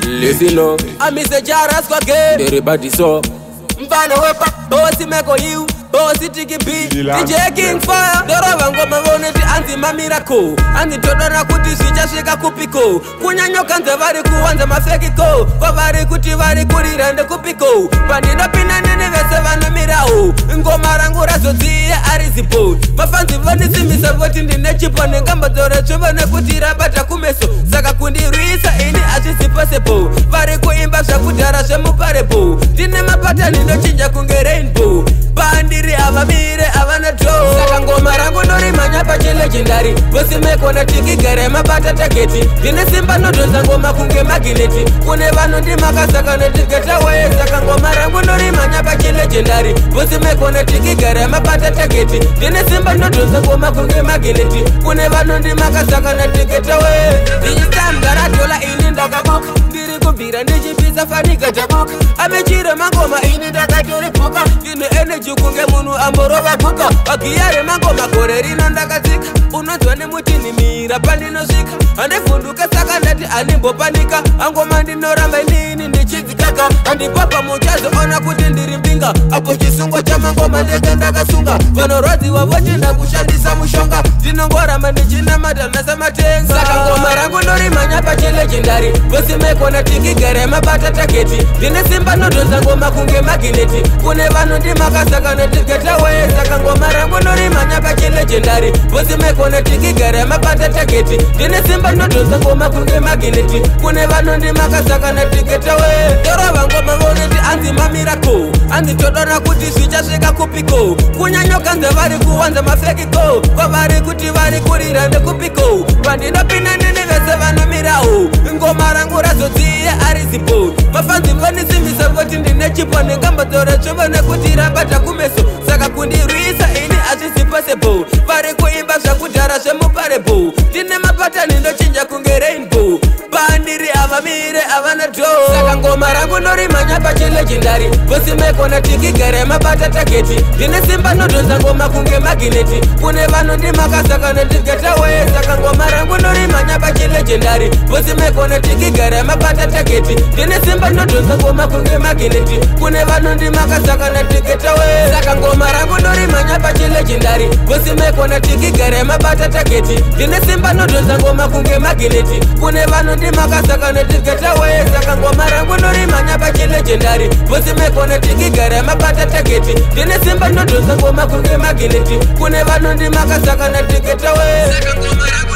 Listen up, I'm Mr. Jaras again. Everybody so mfano wepa, bosi meko you, bosi tiki B, DJ King Fire. Dora wango mavoneti anti mamirako, anti todora kuti switcha shika kupiko. Kunyanyoka nze vari kuwanza mafekiko, kwa vari kuti vari kurirande kupiko. Pandino pina nene vese vano mirao, ngoma rangu razodziye arizipo. Mafanzi voni simisa voti ndine chipo, nengamba dore chuvone kuti rabata kumeso. Saka kundirwisa ini achisiposepo, vari kuimba zvakudhara zvemuparepo. Ndine mapatani ndochinja kunge rainbow, pandiri avamire avana dro. Saka ngoma rangu norimanya pachilegendary, vosi mekona tikigere mabata tageti. Ndine simba nodonza ngoma kunge magineti, kune vanondimaka saka netigeta waye. Saka ngoma rangu norimanya pachilegendary, vosi mekona tikigere mabata tageti. Ndine simba nodonza ngoma kunge magineti, kune vanondimaka saka netigeta waye. Ndichisambara dola ini ndakabuka, ndiri kubvira ndichipisa fanika tabuka. Amechire mangoma ini ndakatoripuka, ine energy kunge munhu amborova puka. Bagiyare mangoma gore rino ndakatsika, unonzwa nemutini mira pandinosvika. Handivhunduke saka ndati handimbopanika, angoma ndinoramba inini ndichidzikaka. Handipapa muchazoona kuti ndiri mbinga, apo chisungo chamangoma ndege ndakasunga. Vanorwadziwa vochinda kushandisa mushonga, ndinongoramba ndichinamata nasamatenga. Saka ngoma rangu norimanya pachilegendary, vosi mekona tikigere mabata tageti. Ndine simba nodonza ngoma kunge magineti, kune vanondimaka saka netigeta waye. Saka ngoma rangu norimanya pachilegendary, vosi mekona tikigere mabata tageti. Ndine simba nodonza ngoma kunge magineti, kune vanondimaka saka netigeta waye. Dora vangoma voneti anzi mamirako, anzi todora kuti zvichasvika kupiko. Kunyanyoka nze vari kuwanza mafekiko, kwavari kuti vari kurira ndekupiko. Pandinopinda nene vese vanomirawo, ngoma rangu razodziye arizipo. Mafanzi vonisimbisa voti ndine chipo, nengambadzora chovone kuti rabata kumeso. Saka kundirwisa ini hazvisiposepo, vari kuimba zvakudhara zvemuparepo. Ndine mapatani ndochinja kunge rainbow, pandiri avamire avana dro. Saka ngoma rangu norimanya pachilegendary, vosi mekona tikigere mabata tageti. Ndine simba nodonza ngoma kunge magineti, kune vanondimaka saka netigeta waye. Saka ngoma rangu norimanya pachilegendary, vosi mekona tikigere mabata tageti. Ndine simba nodonza ngoma kunge magineti, kune vanondimaka saka netigeta waye. Saka ngoma rangu norimanya pachilegendary, vosi mekona tikigere mabata tageti. Ndine simba nodonza ngoma kunge magineti, kune vanondimaka saka netigeta waye. Saka ngoma rangu norimanya pachilegendary, vosi mekona tikigere mabata tageti. Ndine simba nodonza ngoma kunge magineti, kune vanondimaka saka netigeta waye. Saka ngoma rangu